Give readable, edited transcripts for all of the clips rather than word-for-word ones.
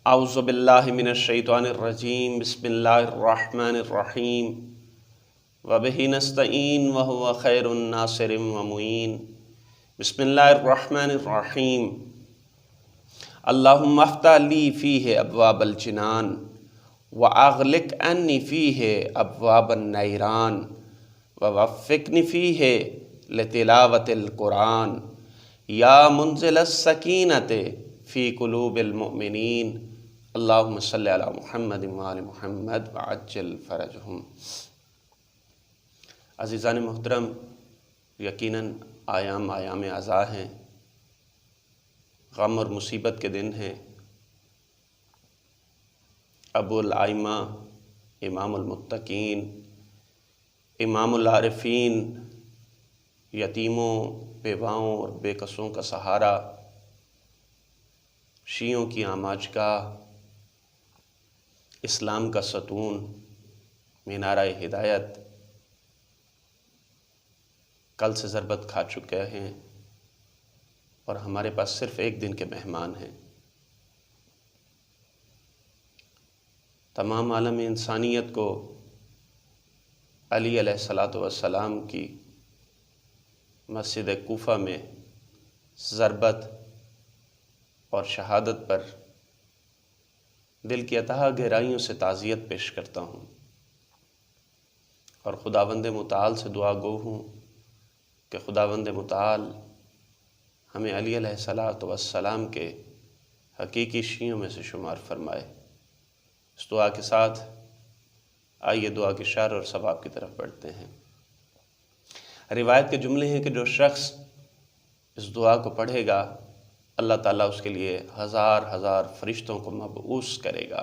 اعوذ باللہ من الشیطان الرجیم بسم اللہ الرحمن الرحیم وبہ نستعین وہو خیر الناصر ومعین بسم اللہ الرحمن الرحیم اللہم افتح لی فیہ ابواب الجنان واغلق عنی فیہ ابواب النیران ووفقنی فیہ لتلاوت القرآن یا منزل السکینۃ فی قلوب المؤمنین اللہم صلی علی محمد وآل محمد وعجل فرجہم۔ عزیزان محترم، یقیناً ایام عزا ہیں، غم اور مصیبت کے دن ہیں۔ ابو الائمہ، امام المتقین، امام العارفین، یتیموں، بیواؤں اور بے کسوں کا سہارا، شیعوں کی آماجگاہ، اسلام کا ستون، مینارہ ہدایت کل سے ضربت کھا چکے ہیں اور ہمارے پاس صرف ایک دن کے مہمان ہیں۔ تمام عالم انسانیت کو علی علیہ السلام کی مسجد کوفہ میں ضربت اور شہادت پر دل کی اتحا گہرائیوں سے تعزیت پیش کرتا ہوں اور خداوند متعال سے دعا گو ہوں کہ خداوند متعال ہمیں علی علیہ السلام کے حقیقی شیعوں میں سے شمار فرمائے۔ اس دعا کے ساتھ آئیے دعا کی شرح اور ثواب کی طرف بڑھتے ہیں۔ روایت کے جملے ہیں کہ جو شخص اس دعا کو پڑھے گا اللہ تعالیٰ اس کے لیے ہزار ہزار فرشتوں کو مبعوث کرے گا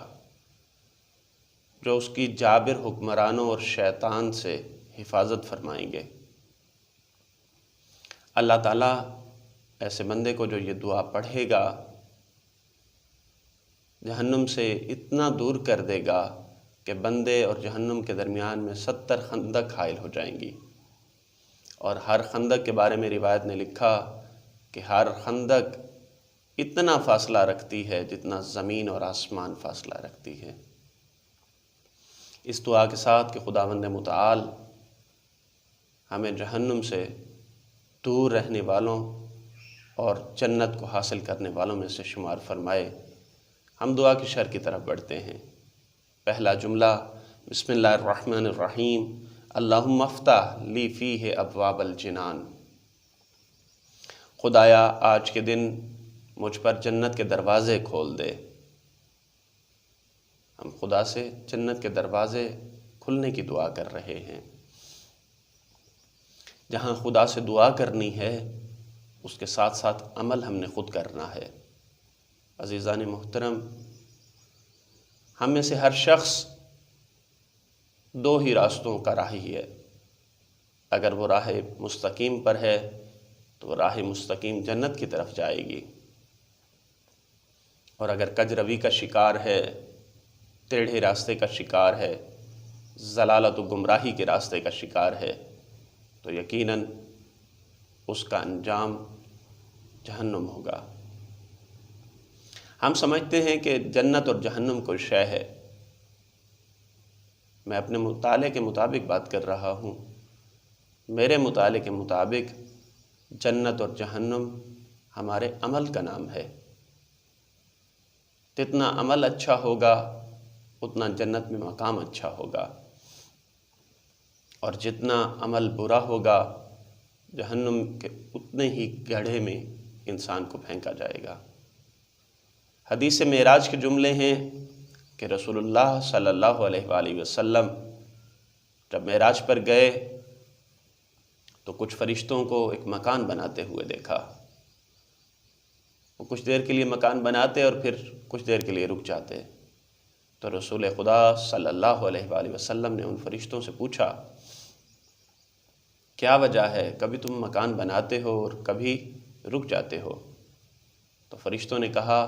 جو اس کی جابر حکمرانوں اور شیطان سے حفاظت فرمائیں گے۔ اللہ تعالیٰ ایسے بندے کو جو یہ دعا پڑھے گا جہنم سے اتنا دور کر دے گا کہ بندے اور جہنم کے درمیان میں 70 خندق حائل ہو جائیں گی، اور ہر خندق کے بارے میں روایت نے لکھا کہ ہر خندق اتنا فاصلہ رکھتی ہے جتنا زمین اور آسمان فاصلہ رکھتی ہے۔ اس دعا کے ساتھ کہ خداوند متعال ہمیں جہنم سے دور رہنے والوں اور جنت کو حاصل کرنے والوں میں سے شمار فرمائے، ہم دعا کی شرح کی طرف بڑھتے ہیں۔ پہلا جملہ بسم اللہ الرحمن الرحیم اللہم افتح لی فیہ ابواب الجنان۔ خدایا آج کے دن مجھ پر جنت کے دروازے کھول دے۔ ہم خدا سے جنت کے دروازے کھلنے کی دعا کر رہے ہیں۔ جہاں خدا سے دعا کرنی ہے اس کے ساتھ ساتھ عمل ہم نے خود کرنا ہے۔ عزیزان محترم، ہم میں سے ہر شخص دو ہی راستوں کا راہی ہے۔ اگر وہ راہ مستقیم پر ہے تو وہ راہ مستقیم جنت کی طرف جائے گی، اور اگر کج روی کا شکار ہے، ٹیڑھے راستے کا شکار ہے، ضلالت و گمراہی کے راستے کا شکار ہے تو یقیناً اس کا انجام جہنم ہوگا۔ ہم سمجھتے ہیں کہ جنت اور جہنم کوئی شے ہے۔ میں اپنے مطالعے کے مطابق بات کر رہا ہوں۔ میرے مطالعے کے مطابق جنت اور جہنم ہمارے عمل کا نام ہے۔ جتنا عمل اچھا ہوگا اتنا جنت میں مقام اچھا ہوگا، اور جتنا عمل برا ہوگا جہنم کے اتنے ہی گڑھے میں انسان کو پھینکا جائے گا۔ حدیث معراج کے جملے ہیں کہ رسول اللہ صلی اللہ علیہ وآلہ وسلم جب معراج پر گئے تو کچھ فرشتوں کو ایک مکان بناتے ہوئے دیکھا۔ وہ کچھ دیر کے لیے مکان بناتے اور پھر کچھ دیر کے لیے رک جاتے، تو رسول خدا صلی اللہ علیہ وآلہ وسلم نے ان فرشتوں سے پوچھا کیا وجہ ہے، کبھی تم مکان بناتے ہو اور کبھی رک جاتے ہو؟ تو فرشتوں نے کہا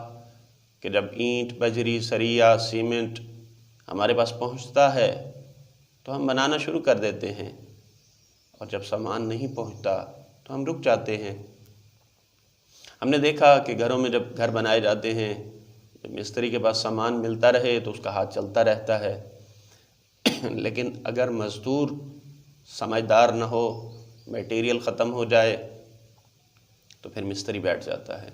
کہ جب اینٹ، بجری، سریا، سیمنٹ ہمارے پاس پہنچتا ہے تو ہم بنانا شروع کر دیتے ہیں، اور جب سامان نہیں پہنچتا تو ہم رک جاتے ہیں۔ ہم نے دیکھا کہ گھروں میں جب گھر بنائے جاتے ہیں، مستری کے پاس سامان ملتا رہے تو اس کا ہاتھ چلتا رہتا ہے، لیکن اگر مزدور سمجھدار نہ ہو، میٹیریل ختم ہو جائے تو پھر مستری بیٹھ جاتا ہے۔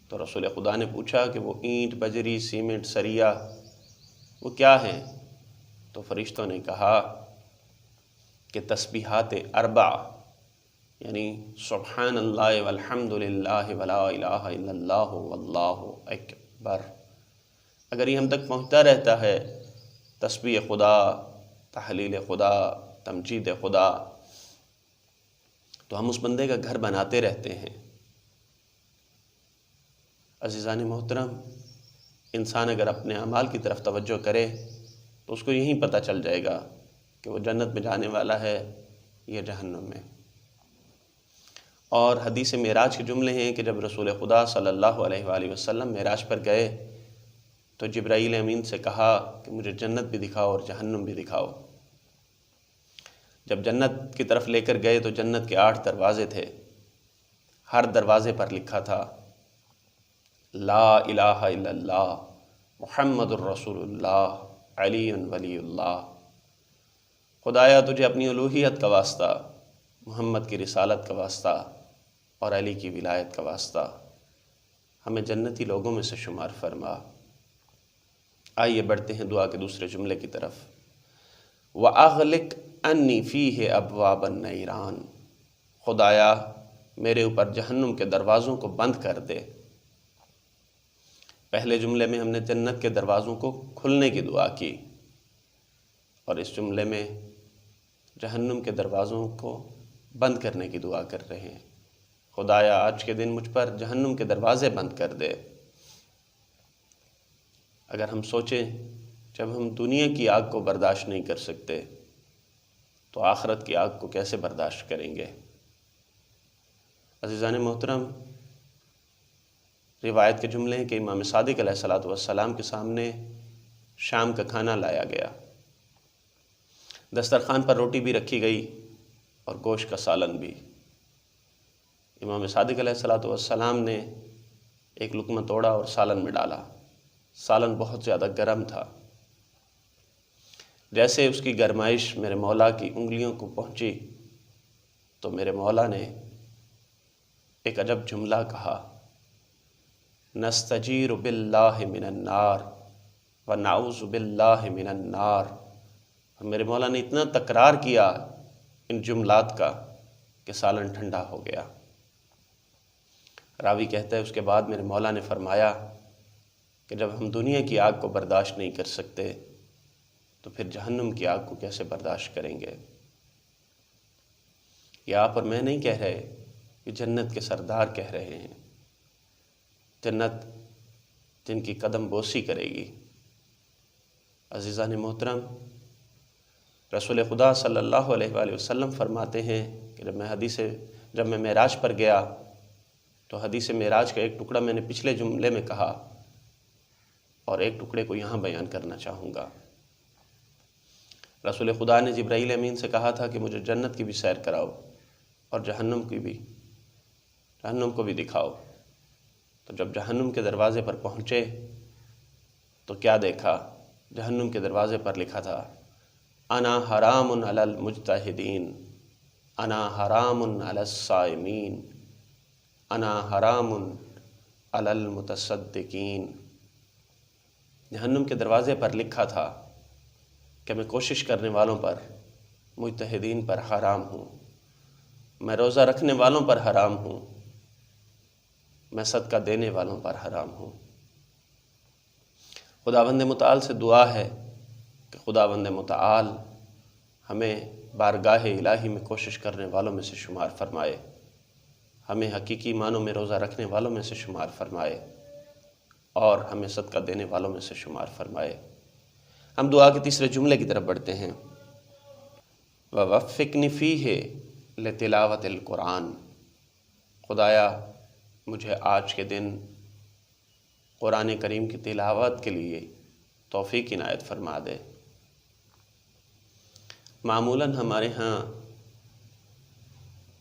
تو رسول خدا نے پوچھا کہ وہ اینٹ، بجری، سیمنٹ، سریا وہ کیا ہیں؟ تو فرشتوں نے کہا کہ تسبیحات اربع، یعنی سبحان اللہ والحمد للہ ولا الہ الا اللہ واللہ اکبر۔ اگر یہ ہم تک پہنچتا رہتا ہے، تسبیح خدا، تحلیل خدا، تمجید خدا، تو ہم اس بندے کا گھر بناتے رہتے ہیں۔ عزیزان محترم، انسان اگر اپنے اعمال کی طرف توجہ کرے تو اس کو یہیں پتہ چل جائے گا کہ وہ جنت میں جانے والا ہے یا جہنم میں۔ اور حدیث معراج کے جملے ہیں کہ جب رسول خدا صلی اللہ علیہ وآلہ وسلم معراج پر گئے تو جبرائیل امین سے کہا کہ مجھے جنت بھی دکھاؤ اور جہنم بھی دکھاؤ۔ جب جنت کی طرف لے کر گئے تو جنت کے 8 دروازے تھے، ہر دروازے پر لکھا تھا لا الہ الا اللہ محمد الرسول اللہ علی ولی اللہ۔ خدایا تجھے اپنی الوہیت کا واسطہ، محمد کی رسالت کا واسطہ اور علی کی ولایت کا واسطہ ہمیں جنتی لوگوں میں سے شمار فرما۔ آئیے بڑھتے ہیں دعا کے دوسرے جملے کی طرف۔ وَأَغْلِقْ أَنِّي فِيهِ أَبْوَابَ النِّيرَانِ، خدایا میرے اوپر جہنم کے دروازوں کو بند کر دے۔ پہلے جملے میں ہم نے جنت کے دروازوں کو کھلنے کی دعا کی، اور اس جملے میں جہنم کے دروازوں کو بند کرنے کی دعا کر رہے ہیں۔ خدایا آج کے دن مجھ پر جہنم کے دروازے بند کر دے۔ اگر ہم سوچیں جب ہم دنیا کی آگ کو برداشت نہیں کر سکتے تو آخرت کی آگ کو کیسے برداشت کریں گے؟ عزیزان محترم، روایت کے جملے ہیں کہ امام صادق علیہ السلام کے سامنے شام کا کھانا لایا گیا، دسترخوان پر روٹی بھی رکھی گئی اور گوشت کا سالن بھی۔ امام صادق علیہ السلام نے ایک لقمہ توڑا اور سالن میں ڈالا۔ سالن بہت زیادہ گرم تھا۔ جیسے اس کی گرمائش میرے مولا کی انگلیوں کو پہنچی تو میرے مولا نے ایک عجب جملہ کہا، نستجیر باللہ من النار ونعوذ باللہ من النار۔ اور میرے مولا نے اتنا تکرار کیا ان جملات کا کہ سالن ٹھنڈا ہو گیا۔ راوی کہتا ہے اس کے بعد میرے مولا نے فرمایا کہ جب ہم دنیا کی آگ کو برداشت نہیں کر سکتے تو پھر جہنم کی آگ کو کیسے برداشت کریں گے؟ یہ آپ اور میں نہیں کہہ رہے، یہ جنت کے سردار کہہ رہے ہیں۔ جنت جن کی قدم بوسی کرے گی۔ عزیزان محترم، رسول خدا صلی اللہ علیہ وآلہ وسلم فرماتے ہیں کہ جب میں معراج پر گیا تو حدیث معراج کا ایک ٹکڑا میں نے پچھلے جملے میں کہا اور ایک ٹکڑے کو یہاں بیان کرنا چاہوں گا۔ رسول خدا نے جبرائیل امین سے کہا تھا کہ مجھے جنت کی بھی سیر کراؤ اور جہنم کو بھی دکھاؤ۔ تو جب جہنم کے دروازے پر پہنچے تو کیا دیکھا؟ جہنم کے دروازے پر لکھا تھا انا حرام علی المجتہدین، انا حرام علی الصائمین، انا حرام علی المتصدقین۔ جہنم کے دروازے پر لکھا تھا کہ میں کوشش کرنے والوں پر، مجتہدین پر حرام ہوں، میں روزہ رکھنے والوں پر حرام ہوں، میں صدقہ دینے والوں پر حرام ہوں۔ خداوند متعال سے دعا ہے کہ خداوند متعال ہمیں بارگاہ الہی میں کوشش کرنے والوں میں سے شمار فرمائے، ہمیں حقیقی معنوں میں روزہ رکھنے والوں میں سے شمار فرمائے اور ہمیں صدقہ دینے والوں میں سے شمار فرمائے۔ ہم دعا کے تیسرے جملے کی طرف بڑھتے ہیں۔ وَوَفِّقْنِ فِيهِ لِتِلَاوَةِ الْقُرْآنِ، خدایا مجھے آج کے دن قرآن کریم کی تلاوت کے لیے توفیق عنایت فرما دے۔ معمولاً ہمارے ہاں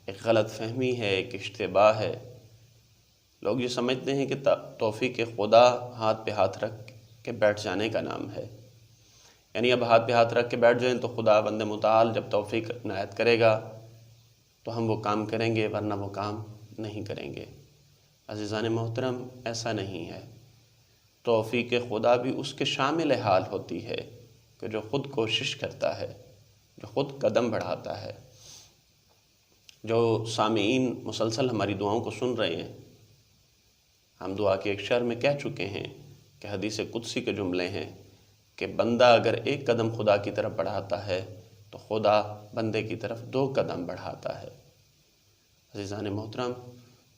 ایک غلط فہمی ہے، ایک اشتباہ ہے، لوگ یہ سمجھتے ہیں کہ توفیق خدا ہاتھ پہ ہاتھ رکھ کے بیٹھ جانے کا نام ہے، یعنی اب ہاتھ پہ ہاتھ رکھ کے بیٹھ جائیں تو خدا بند متعال جب توفیق عنایت کرے گا تو ہم وہ کام کریں گے، ورنہ وہ کام نہیں کریں گے۔ عزیزان محترم، ایسا نہیں ہے۔ توفیق خدا بھی اس کے شامل حال ہوتی ہے کہ جو خود کوشش کرتا ہے، جو خود قدم بڑھاتا ہے۔ جو سامعین مسلسل ہماری دعاؤں کو سن رہے ہیں، ہم دعا کے ایک شعر میں کہہ چکے ہیں کہ حدیث قدسی کے جملے ہیں کہ بندہ اگر ایک قدم خدا کی طرف بڑھاتا ہے تو خدا بندے کی طرف 2 قدم بڑھاتا ہے۔ عزیزان محترم،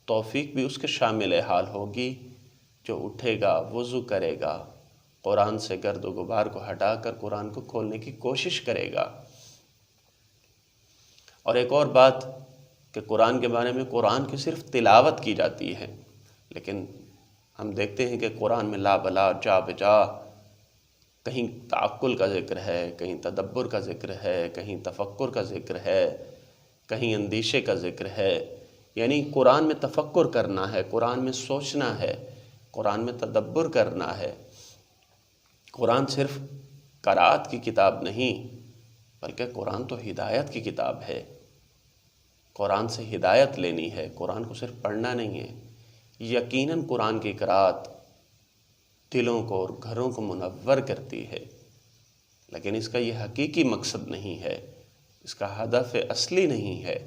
توفیق بھی اس کے شامل حال ہوگی جو اٹھے گا، وضو کرے گا، قرآن سے گرد و غبار کو ہٹا کر قرآن کو کھولنے کی کوشش کرے گا۔ اور ایک اور بات کہ قرآن کے بارے میں قرآن کی صرف تلاوت کی جاتی ہے، لیکن ہم دیکھتے ہیں کہ قرآن میں لا بلا جا بجا کہیں تعقل کا ذکر ہے، کہیں تدبر کا ذکر ہے، کہیں تفکر کا ذکر ہے، کہیں اندیشے کا ذکر ہے۔ یعنی قرآن میں تفکر کرنا ہے، قرآن میں سوچنا ہے، قرآن میں تدبر کرنا ہے۔ قرآن صرف قرأت کی کتاب نہیں، بلکہ قرآن تو ہدایت کی کتاب ہے۔ قرآن سے ہدایت لینی ہے، قرآن کو صرف پڑھنا نہیں ہے۔ یقیناً قرآن کی قرأت دلوں کو اور گھروں کو منور کرتی ہے، لیکن اس کا یہ حقیقی مقصد نہیں ہے، اس کا ہدف اصلی نہیں ہے۔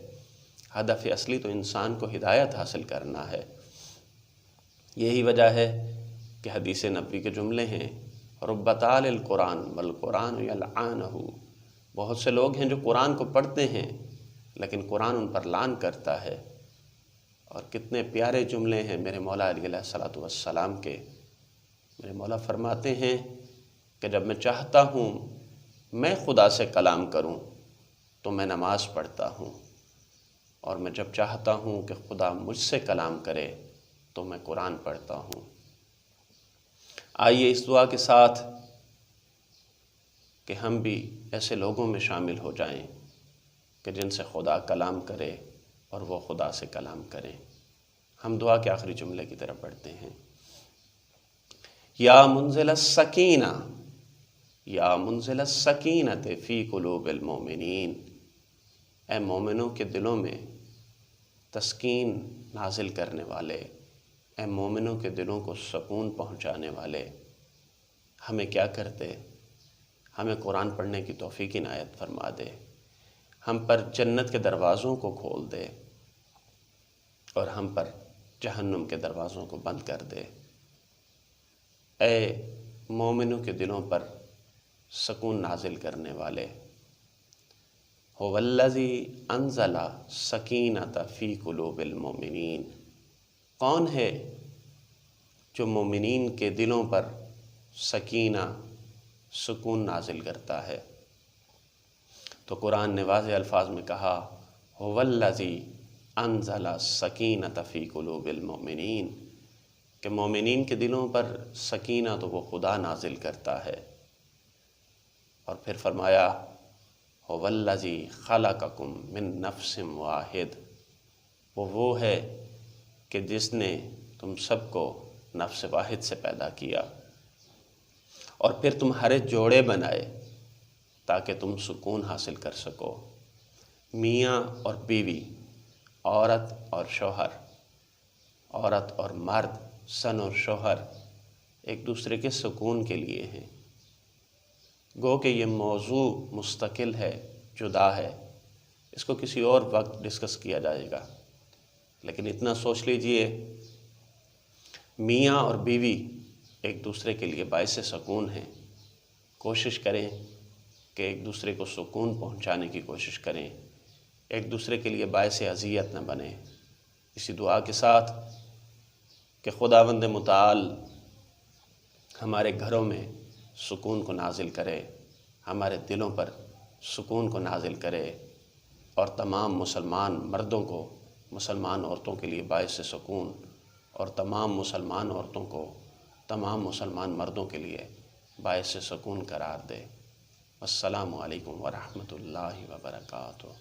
ہدف اصلی تو انسان کو ہدایت حاصل کرنا ہے۔ یہی وجہ ہے کہ حدیث نبوی کے جملے ہیں رب تال القرآن والقرآن یلعنہ۔ بہت سے لوگ ہیں جو قرآن کو پڑھتے ہیں لیکن قرآن ان پر لعن کرتا ہے۔ اور کتنے پیارے جملے ہیں میرے مولا علیہ السلام کے۔ میرے مولا فرماتے ہیں کہ جب میں چاہتا ہوں میں خدا سے کلام کروں تو میں نماز پڑھتا ہوں، اور میں جب چاہتا ہوں کہ خدا مجھ سے کلام کرے تو میں قرآن پڑھتا ہوں۔ آئیے اس دعا کے ساتھ کہ ہم بھی ایسے لوگوں میں شامل ہو جائیں کہ جن سے خدا کلام کرے اور وہ خدا سے کلام کریں۔ ہم دعا کے آخری جملے کی طرف بڑھتے ہیں۔ یا منزل السکینہ، یا منزل السکینۃ فی قلوب المؤمنین، اے مومنوں کے دلوں میں تسکین نازل کرنے والے، اے مومنوں کے دلوں کو سکون پہنچانے والے، ہمیں کیا کرتے؟ ہمیں قرآن پڑھنے کی توفیق عنایت فرما دے، ہم پر جنت کے دروازوں کو کھول دے اور ہم پر جہنم کے دروازوں کو بند کر دے۔ اے مومنوں کے دلوں پر سکون نازل کرنے والے، هو الذی انزل سکینۃ فی قلوب المؤمنین، کون ہے جو مومنین کے دلوں پر سکینہ، سکون نازل کرتا ہے؟ تو قرآن نے واضح الفاظ میں کہا هو الذی انزل سکینۃ فی قلوب المؤمنین، کہ مومنین کے دلوں پر سکینہ تو وہ خدا نازل کرتا ہے۔ اور پھر فرمایا هو الذی خلقکم من نفس واحد، وہ ہے کہ جس نے تم سب کو نفس واحد سے پیدا کیا، اور پھر تمہارے جوڑے بنائے تاکہ تم سکون حاصل کر سکو۔ میاں اور بیوی، عورت اور شوہر، عورت اور مرد، سن اور شوہر ایک دوسرے کے سکون کے لیے ہیں۔ گو کہ یہ موضوع مستقل ہے، جدا ہے، اس کو کسی اور وقت ڈسکس کیا جائے گا، لیکن اتنا سوچ لیجئے، میاں اور بیوی ایک دوسرے کے لیے باعث سکون ہیں۔ کوشش کریں کہ ایک دوسرے کو سکون پہنچانے کی کوشش کریں، ایک دوسرے کے لیے باعث اذیت نہ بنیں۔ اسی دعا کے ساتھ کہ خداوند متعال ہمارے گھروں میں سکون کو نازل کرے، ہمارے دلوں پر سکون کو نازل کرے، اور تمام مسلمان مردوں کو مسلمان عورتوں کے لیے باعث سکون، اور تمام مسلمان عورتوں کو تمام مسلمان مردوں کے لیے باعث سکون قرار دے۔ السلام علیکم ورحمۃ اللہ وبرکاتہ۔